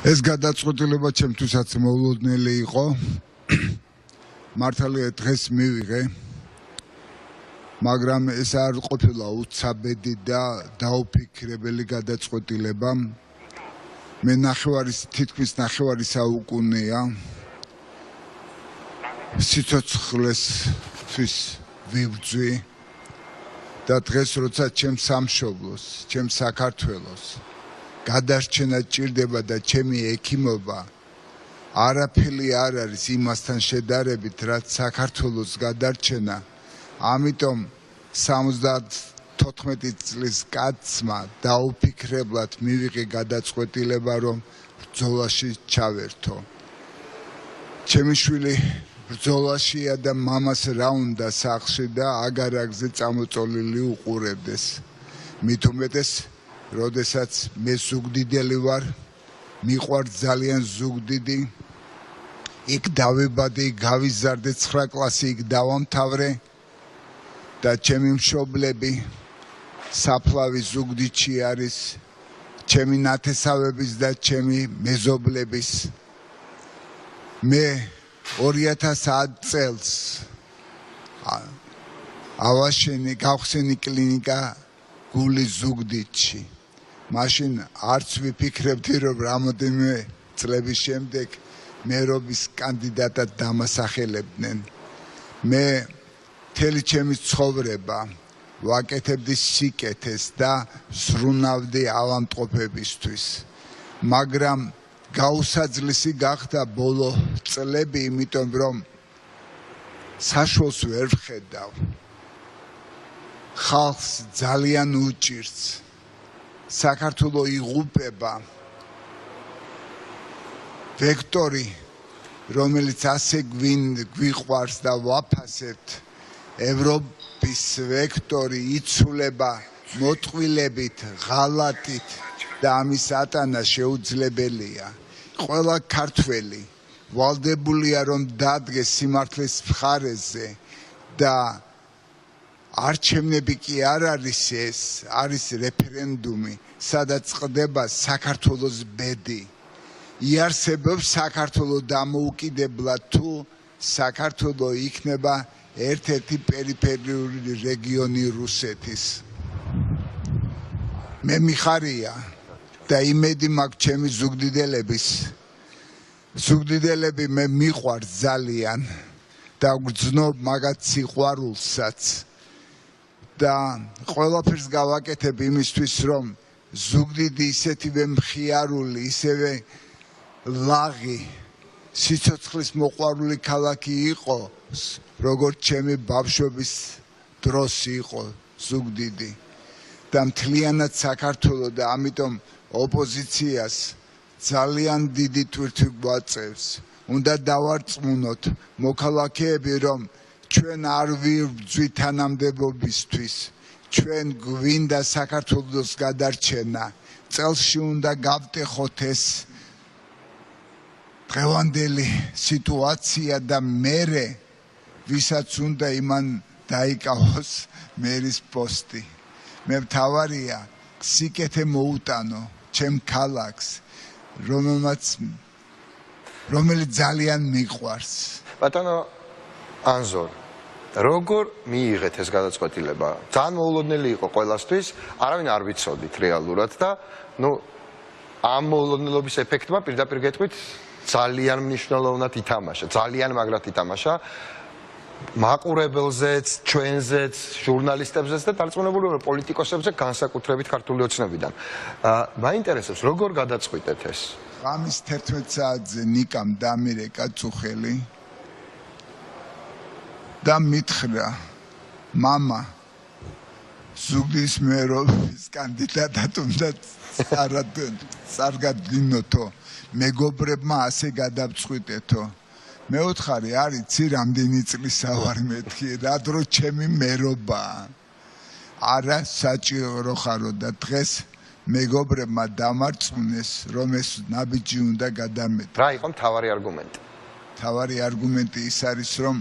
ეს გადაწყვეტილება ჩემთვისაც მოულოდნელი იყო. მართალია დღეს მივიღე, მაგრამ ეს არ ყოფილა უცაბედი და დაუფიქრებელი გადაწყვეტილება. მე თითქმის ნახევარი საუკუნეა სიცოცხლესთვის ვიბრძვი და დღეს როცა ჩემს სამშობლოს, ჩემს საქართველოს გადარჩენა ჭირდება და ჩემი ექიმობა არაფერი არ არის იმასთან შედარებით, რაც საქართველოს გადარჩენა. ამიტომ 74 წლის კაცმა დაუფიქრებლად მივიღე გადაწყვეტილება, რომ ბრძოლაში ჩავერთო. ჩემი შვილი ბრძოლაშია და მამას რა უნდა სახლში და აგარაგზე წამოწოლილი უყურებდეს. მით უმეტეს როდესაც მე ზუგდიდელი ვარ, მიყვარს ძალიან ზუგდიდი, იქ დავიბადე, გავიზარდე 9 კლასი, იქ დავამთავრე და ჩემი მშობლები საფლავი ზუგდიდში არის, ჩემი ნათესავების და ჩემი მეზობლების. მე 2010 წელს გავხსენი კლინიკა გული ზუგდიდში. მაშინ არც ვიფიქრებდი, რომ რამოდენიმე წლების შემდეგ მერობის კანდიდატად დამასახელებდნენ. მე მთელი ჩემი ცხოვრება ვაკეთებდი სიკეთეს და ზრუნავდი ავადმყოფებისთვის. მაგრამ გაუსაძლისი გახდა ბოლო წლები, იმიტომ რომ საშუალს ვერ ვხედავ. ხალხს ძალიან უჭირს. საქართველო იღუპება. ვექტორი, რომელიც ასე გვიყვარს და ვაფასებთ, ევროპის ვექტორი იცვლება მოტყვილებით, ღალატით და ამის ატანა შეუძლებელია. ყველა ქართველი ვალდებულია, რომ დადგეს სიმართლის მხარეზე და არჩევნები კი არ არის ეს, არის რეფერენდუმი, სადაც წყდება საქართველოს ბედი. იარსებობს საქართველო დამოუკიდებლად, თუ საქართველო იქნება ერთ-ერთი პერიფერიული რეგიონი რუსეთის. მე მიხარია და იმედი მაქვს ჩემი ზუგდიდელების. ზუგდიდელები მე მიყვარს ძალიან და გრძნობ მაგათ სიყვარულსაც. და ყველაფერს გავაკეთებ იმისთვის, რომ ზუგდიდი ისეთივე მხიარული, ისევე ლაღი, სიცოცხლის მოყვარული ქალაქი იყოს, როგორც ჩემი ბავშვობის დროს იყო ზუგდიდი. და მთლიანად საქართველო და ამიტომ ოპოზიციას ძალიან დიდი ტვირთი გვაწევს. უნდა დავარწმუნოთ მოქალაქეები, რომ ჩვენ არ ვიბრძვით თანამდებობისთვის, ჩვენ გვინდა საქართველოს გადარჩენა. წელსში უნდა გავტეხოთ ეს დღევანდელი სიტუაცია და მერე ვისაც უნდა იმან დაიკავოს მერის პოსტი. მე მთავარია სიკეთე მოუტანო ჩემ ქალაქს, რომელიც ძალიან მიყვარს. ბატონო ანზორ, როგორ მიიღეთ ეს გადაწყვეტილება? ძალიან მოულოდნელი იყო ყველასთვის, არავინ არ ვიცოდით რეალურად და ამ მოულოდნელობის ეფექტმა პირდაპირ გეტყვით ძალიან მნიშვნელოვნად ითამაშა, ძალიან მაგრად ითამაშა მაყურებელზეც, ჩვენზეც, ჟურნალისტებზეც და დარწმუნებული ვარ პოლიტიკოსებზე, განსაკუთრებით ქართული ოცნებიდან. მაინტერესებს, როგორ გადაწყვიტეთ ეს? ღამის 11 საათზე ნიკამ დამირეკა წუხელი და მითხრა, მამა, ზუგდიდის მერობის კანდიდატად უნდა წარგადგინოთო, მეგობრებმა ასე გადავწყვიტეთო. მეოთხარი არის ცი რამდენი წლისა ვარ მეთქი, რა დრო ჩემი მერობაა. არა საჭირო ხარო და დღეს მეგობრებმა დამარწმუნეს, რომ ეს ნაბიჯი უნდა გადამეტო. რა იყო მთავარი არგუმენტი? მთავარი არგუმენტი ის არის, რომ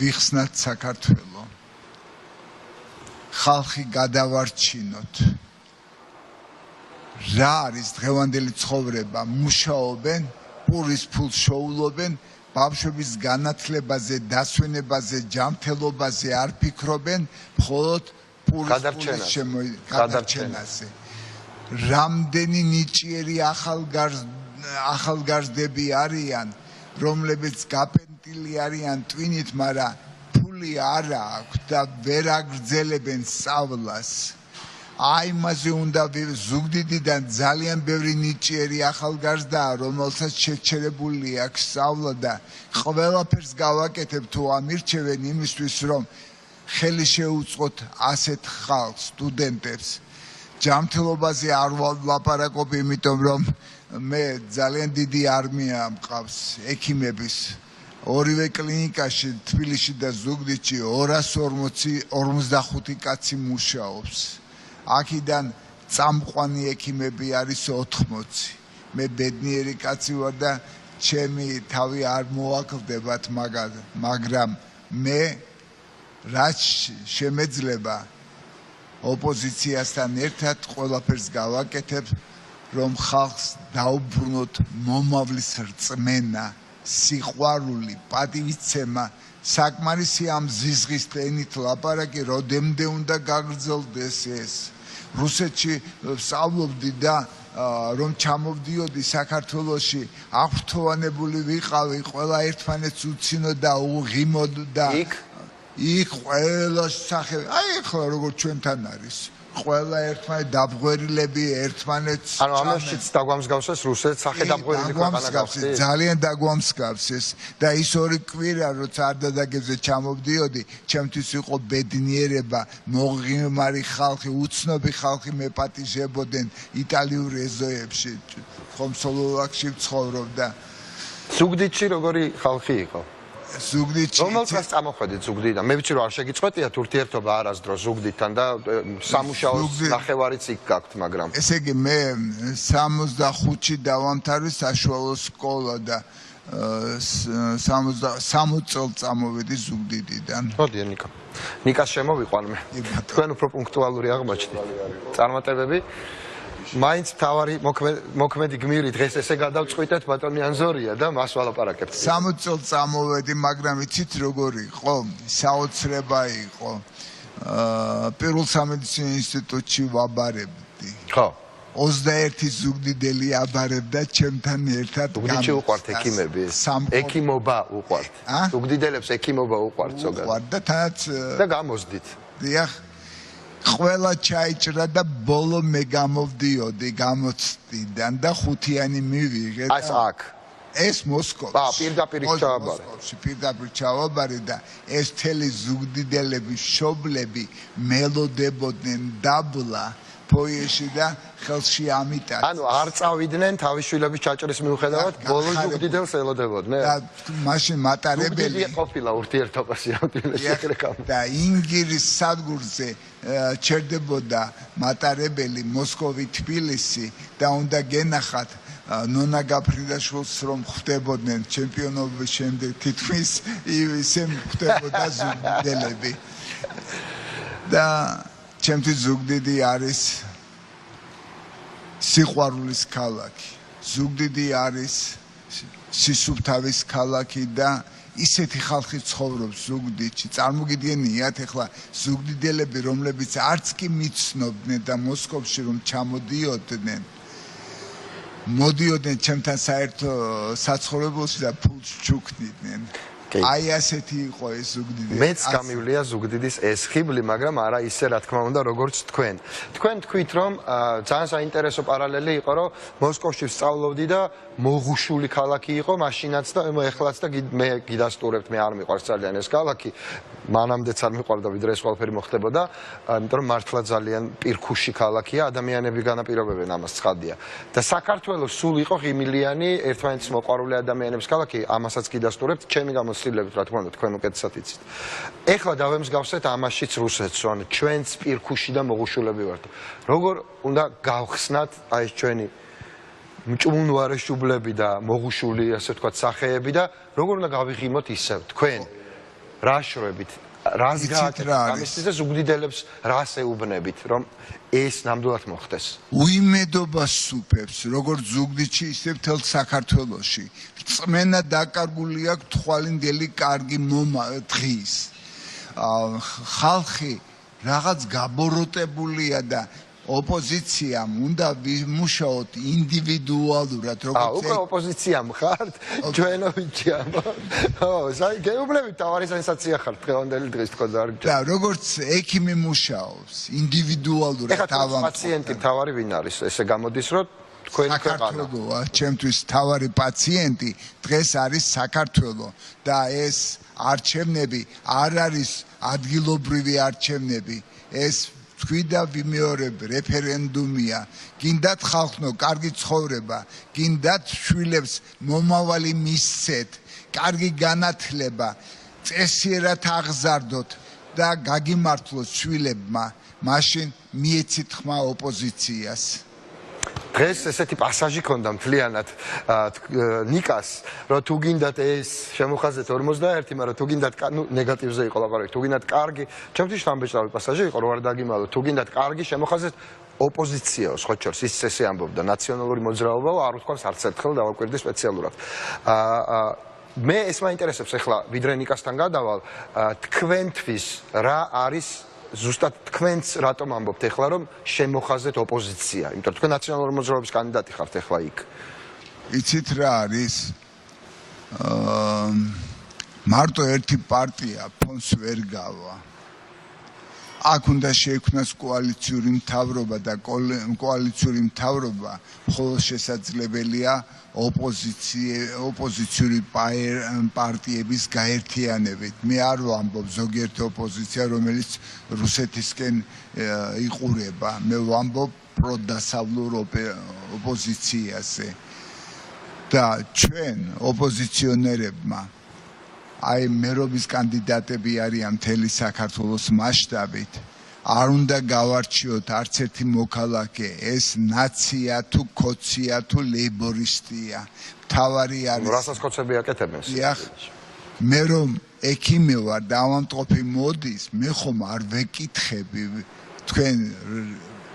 ვიხსნათ საქართველო. ხალხი გადავარჩინოთ. რა არის დღევანდელი ცხოვრება, მუშაობენ, პურის ფულს შოულობენ, ბავშვების განათლებაზე, დასვენებაზე, ჯანმრთელობაზე არ ფიქრობენ, მხოლოდ პურის გადარჩენაზე. რამდენი ნიჭიერი ახალგაზრდები არიან, რომლებიც გაპენტილი არიან ტვინით, მაგრამ ფული არ აქვთ და ვერ აგრძელებენ სწავლას. აი მასე უნდა ზუგდიდიდან ძალიან ბევრი ნიჭიერი ახალგაზრდაა, რომელსაც შეჩერებული აქვს სწავლა და ყველაფერს გავაკეთებ თუ ამირჩევენ იმისთვის, რომ ხელი შეუწყოთ ასეთ ხალხს, სტუდენტებს. ჯანმრთელობაზე არ ვლაპარაკობ, იმიტომ რომ მე ძალიან დიდი არმია მყავს ექიმების. ორივე კლინიკაში, თბილისში და ზუგდიდში 245 კაცი მუშაობს. აქედან წამყვანი ექიმები არის 80. მე ბედნიერი კაცი ვარ და ჩემი თავი არ მოაკლდებათ, მაგრამ მე რაც შემეძლება ოპოზიციასთან ერთად ყველაფერს გავაკეთებ, რომ ხალხს დაუბრუნოთ მომავლის რწმენა, სიყვარული, პატივისცემა. საკმარისი ამ ზიზღის ტენით ლაპარაკი, როდემდე უნდა გაგრძელდეს ეს. რუსეთში სწავლობდი და რომ ჩამოვდიოდი საქართველოში, აღფრთოვანებული ვიყავი, ყველა ერთმანეთს უცინო და უღიმოდ და იქ ყველა სახე, აი ახლა როგორ ჩვენთან არის. ყველა ერთმანეთ დაბღვერილები ერთმანეთს ანუ ამაშიც დაგვამსგავსეს რუსეთს სახელდაბღვერილი ქვეყანა გახსნით. ძალიან დაგვამსგავსეს და ის ორი კვირა როცა არდადაგებზე ჩამოვდიოდი, ჩემთვის იყო ბედნიერება, მოღიმარი ხალხი, უცნობი ხალხი მეპატიჟებოდნენ იტალიურ ეზოებში, ხომსოლოვაკში ვცხოვრობდა. ზუგდიდში როგორი ხალხი იყო? ზუგდიდში რომელსაც წამოხვედით ზუგდიდიდან? მე ვიცი რომ არ შეგიწყვეტიათ ურთიერთობა არასდროს ზუგდიდთან და სამუშაოს ნახევარიც იქ გაქვთ, მაგრამ ესე იგი მე 65-ში დავამთავრე საშუალო სკოლა და 60 წელს წამოვედი ზუგდიდიდან. მოდია ნიკა. ნიკას შემოვიყვან მე. თქვენ უფრო პუნქტუალური აღმოჩნდით. წარმატებები. მაინც თავარი მოქმედი გმირი დღეს ესე გადავწყვიტეთ ბატონი ანზორია და მას ვალაპარაკებთ. 60 წელს წამოვედი, მაგრამ იცით როგორი იყო? საოცრება იყო. პირველ სამედიცინო ინსტიტუტში ვაბარებდი. ხო. 21 ზუგდიდელი აბარებდა ჩემთან ერთად. ზუგდიდში უყვართ ექიმები? ექიმობა უყვართ. ზუგდიდელებს ექიმობა უყვართ ზოგადად. უყვართ და თანაც და გამოსდით. დიახ. ყველა ჩაიჭრა და ბოლო მე გამოვდიოდი გამოცდიდან და ხუთიანი მივიღე და აქ ეს მოსკოვში. პირდაპირ ჩავაბარე. პირდაპირ ჩავაბარე და ეს თელი ზუგდიდელები, შობლები მელოდებოდნენ დაბლა ფოიეში და ხელში ამიტაც. ანუ არ წავიდნენ თავის შვილების ჩაჭრის მიუხედავად, ბოლოს ზუგდიდელს ელოდებოდნენ. და მაშინ მატარებელი ყოფილა ურთიერთობაში ამ და ინგირის სადგურზე ჩერდებოდა მატარებელი მოსკოვი თბილისი და უნდა გენახათ ნონა გაფრინდაშვილს რომ ხვდებოდნენ ჩემპიონობის შემდეგ თითქმის ისე ხვდებოდა ზუგდიდელები და ჩემთვის ზუგდიდი არის სიყვარულის ქალაქი. ზუგდიდი არის სისუფთავის ქალაქი და ისეთი ხალხი ცხოვრობს ზუგდიდში. წარმოგიდგენიათ ახლა ზუგდიდელები, რომლებიც არც კი მიცნობდნენ და მოსკოვში რომ ჩამოდიოდნენ, მოდიოდნენ ჩემთან საერთო საცხოვრებელში და ფულს ჩუქნიდნენ. აი ასეთი იყო ეს ზუგდიდი. მეც გამივლია ზუგდიდის ეს ხიბლი, მაგრამ არა ისე რა თქმა უნდა, როგორც თქვენ. თქვენ თქვით, რომ ძალიან საინტერესო პარალელი იყო, რომ მოსკოვში ვსწავლობდი და მოღუშული ქალაქი იყო, მაშინაც და ეხლაც და მე გიდასტურებთ, მე არ მიყვარს ძალიან ეს ქალაქი. მანამდეც არ მიყვარდა, ვიდრე ეს ყველაფერი მოხდებოდა, იმიტომ რომ მართლა ძალიან პირქუში ქალაქია, ადამიანები განაპირობებენ ამას, ცხადია. და საქართველოს სულ იყო ღიმილიანი, ერთმანეთის მოყვარული ადამიანების ქალაქი, ამასაც გიდასტურებთ, ჩემი გამოცდილებით, რა თქმა უნდა, თქვენ უკეთესად იცით. ეხლა დავემსგავსეთ ამაშიც რუსეთს, რომ ჩვენც პირქუში და მოღუშულები ვართ. როგორ უნდა გავხსნათ აი ეს ჩვენი მჭმუნვარე შუბლები და მოღუშული, ასე ვთქვათ, სახეები და როგორ უნდა გავიღიმოთ ისევ თქვენ რა შროებით რას გააკეთეთ ამისთვის და ზუგდიდელებს რას ეუბნებით რომ ეს ნამდვილად მოხდეს უიმედობას სუფევს როგორც ზუგდიდში ისე მთელ საქართველოში რწმენა დაკარგული აქვს თვალინდელი კარგი დღის ხალხი რაღაც გაბოროტებულია და ოპოზიციამ უნდა ვიმუშაოთ ინდივიდუალურად როგორც უკვე ოპოზიციამ ხართ ჩვენობიჩიამ გეუბნებით თავარი სენსაცია ხართ დღევანდელი დღის თქო და როგორც ექიმი მუშაობს ინდივიდუალურად თავამ პაციენტი თავარი ვინ არის ესე გამოდის რომ თქვენი ქვეყანა ჩემთვის თავარი პაციენტი დღეს არის საქართველო და ეს არჩევნები არ არის ადგილობრივი არჩევნები ეს თქვი და ვიმეორებ რეფერენდუმია გინდათ ხალხო კარგი ცხოვრება გინდათ შვილებს მომავალი მისცეთ კარგი განათლება წესიერად აღზარდოთ და გაგიმართლოთ შვილებმა მაშინ მიეცით ხმა ოპოზიციას დღეს ესეთი პასაჟი ქონდა მთლიანად ნიკას რომ თუ გინდათ ეს შემოხაზეთ 51 მაგრამ თუ გინდათ ნეგატივზე იყო ლაპარაკი თუ გინდათ კარგი ჩემთვის ამბეჭდავი პასაჟი იყო რომ არ დაგიმალო თუ გინდათ კარგი შემოხაზეთ ოპოზიციაოს ხო ჩორს ის ესე ამბობდა ნაციონალური მოძრაობა არ ვთქვამს არც ერთხელ დავაკვირდი სპეციალურად მე ეს მაინტერესებს ახლა ვიდრე ნიკასთან გადავალ თქვენთვის რა არის ზუსტად თქვენც რატომ ამბობთ ახლა რომ შემოხაზეთ ოპოზიცია იმიტომ თქვენ ნაციონალური მოძრაობის კანდიდატი ხართ ახლა იქ იცით რა არის მარტო ერთი პარტია ფონს ვერ გავა აქ უნდა შეიქმნას კოალიციური მთავრობა და კოალიციური მთავრობა მხოლოდ შესაძლებელია ოპოზიციური პარტიების გაერთიანებით. მე არ ვამბობ ზოგიერთი ოპოზიცია, რომელიც რუსეთისკენ იყურება. მე ვამბობ პროდასავლურ ოპოზიციაზე. და ჩვენ ოპოზიციონერებმა აი მერობის კანდიდატები არიან მთელი საქართველოს მასშტაბით. არ უნდა გავარჩიოთ არც ერთი მოქალაქე ეს ნაცია თუ კოცია თუ ლეიბორისტია თავარი არის რასაც კოცები აკეთებენ მე რომ ექიმი ვარ და ავადმყოფი მოდის მე ხომ არ ვეკითხები თქვენ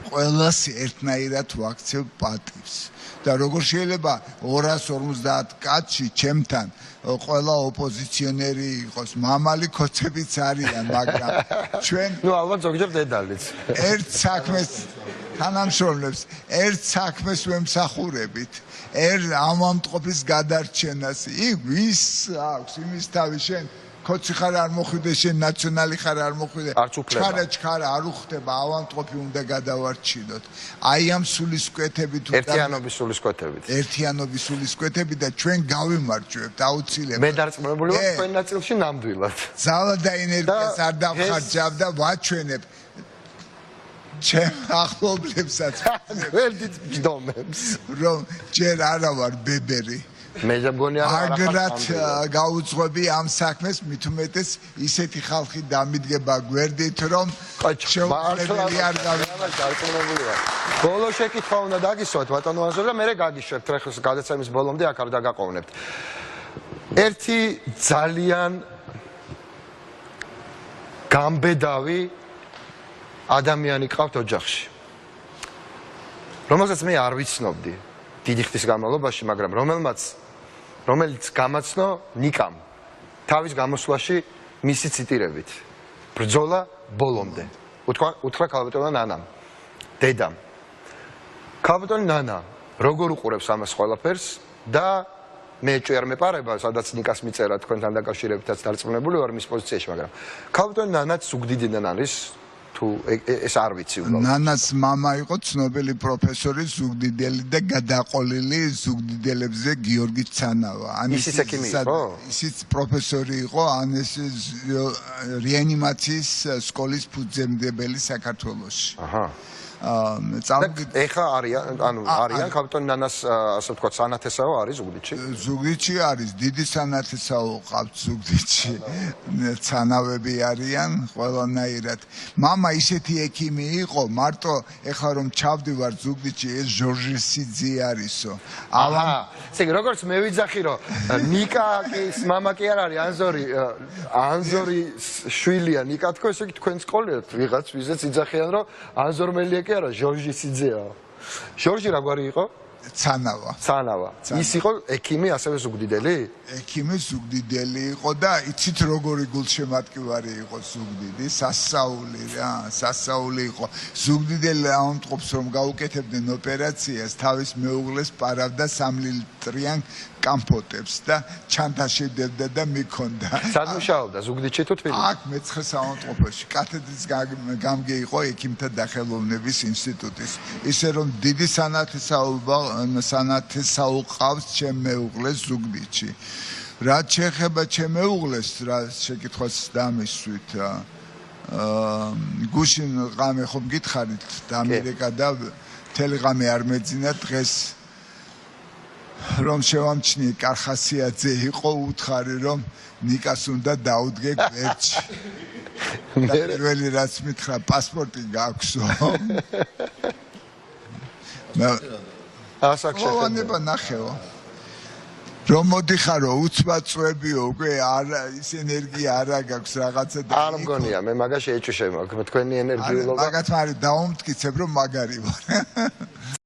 ყველას ერთნაირად ვაქცევ პატივს და როგორ შეიძლება 250 კაცი ჩემთან ყველა ოპოზიციონერი იყოს მამალი კოცებიც არიან მაგრამ ჩვენ ნუ ალბათ ზოგჯერ დედალიც ერთ საქმეს თანამშრომლებს ერთ საქმეს ვემსახურებით ავადმყოფის გადარჩენას იქ ვის აქვს იმის თავი შენ კოცი ხარ არ მოხვიდე შენ ნაციონალი ხარ არ მოხვიდე ჩქარა არ უხდება ავადმყოფი უნდა გადავარჩინოთ აი ამ სულისკვეთებით ერთიანობის სულისკვეთებით და ჩვენ გავიმარჯვებთ აუცილებლად მე დარწმუნებული ვარ თქვენ ნაწილში ნამდვილად ძალა და ენერგიას არ დავხარჯავ და ვაჩვენებ ჩემ ახლობლებსაც ვერდით ჯდომებს რომ ჯერ არა ვარ ბებერი მე მგონი აგრად გაუძღვები ამ საქმეს მით უმეტეს ისეთი ხალხი დამიდგება გვერდით რომ შეუძლებელი არ გავარჯავებული ბოლო შეკითხვა უნდა დაგისვათ ბატონო ანზორ და მე გაგიშვებთ ახლა გადაცემის ბოლომდე აქ არ დაგაყოვნებთ ერთი ძალიან გამბედავი ადამიანი ყავთ ოჯახში რომელსაც მე არ ვიცნობდი დიდი ხნის განმავლობაში მაგრამ რომელიც გამაცნო ნიკამ თავის გამოსვლაში მისი ციტირებით ბრძოლა ბოლომდე უთხრა ქალბატონმა ნანამ დედამ ქალბატონი ნანა როგორ უყურებს ამას ყველაფერს და მე ჭერ მეპარება სადაც ნიკას მიწერა თქვენთან დაკავშირებითაც დარწმუნებული ვარ მის პოზიციაში მაგრამ ქალბატონი ნანაც ზუგდიდიდან არის თუ ეს არ ვიცი უბრალოდ ნანას მამა იყო ცნობილი პროფესორი ზუგდიდელი და გადაყოლილი ზუგდიდელებზე გიორგი ცანავა ისიც ექიმი იყო ისიც პროფესორი იყო ან ეს რეანიმაციის სკოლის ფუძემდებელი საქართველოში ეხა არიან კაპიტანი ნანას ასე ვთქვათ სანათესაო არის ზუგდიდში? ზუგდიდში არის დიდი სანათესაო ყავთ ზუგდიდში. ცანავები არიან ყველანაირად. მამა ისეთი ექიმი იყო, მარტო ეხლა რომ ჩავდივარ ზუგდიდში ეს ჟორჟი სიძე არისო. ესე იგი როგორც მე ვიძახი რომ ნიკაკის მამა კი არ არის ანზორი შვილია ნიკა თქო ესე იგი თქვენ სკოლიათ ვიღაც ვიზეც იძახიან რომ ანზორმელია კი არა ჟორჟი სიძეა. ჟორჟი რა გვარი იყო? ცანავა. ის იყო ექიმი ასევე ზუგდიდელი? ექიმი ზუგდიდელი იყო და იცით როგორი გულშემატკივარი იყო ზუგდიდი, სასაული იყო. ზუგდიდელი ამტყობს რომ გაუკეთებდნენ ოპერაციას, თავის მეუღლეს პარავდა 3 ლიტრიან კამპოტებს და ჩანთაშებდა და მიქონდა. სად მუშაობდა ზუგდიდში თუ თბილისში? აქ მე-9 საავადმყოფოში კათედრის გამგე იყო ექიმთა დახელოვნების ინსტიტუტის. ისე რომ დიდი სანათესაო ყავს ჩემ მეუღლეს ზუგდიდში. რაც შეეხება ჩემ მეუღლეს, რა შეკითხვას დამისვით. გუშინ ღამე ხომ გითხარით და ამერიკა და თელეგრამი არ მეძინა დღეს რომ შევამჩნიე კარხასიაძე იყო უთხარი რომ ნიკას უნდა დაუდგე გვერდში. პირველი რაც მითხრა პასპორტი გაქვსო. ასაკშევა ნახეო. რომ მოდიხარო უცბად წვებიო უკვე ის ენერგია არა გაქვს რაღაცა და არ მგონია მე მაგაში ეჭვშე მაქვს თქვენი ენერგიულობა მაგათ მარი დაუმტკიცებ რომ მაგარი ვარ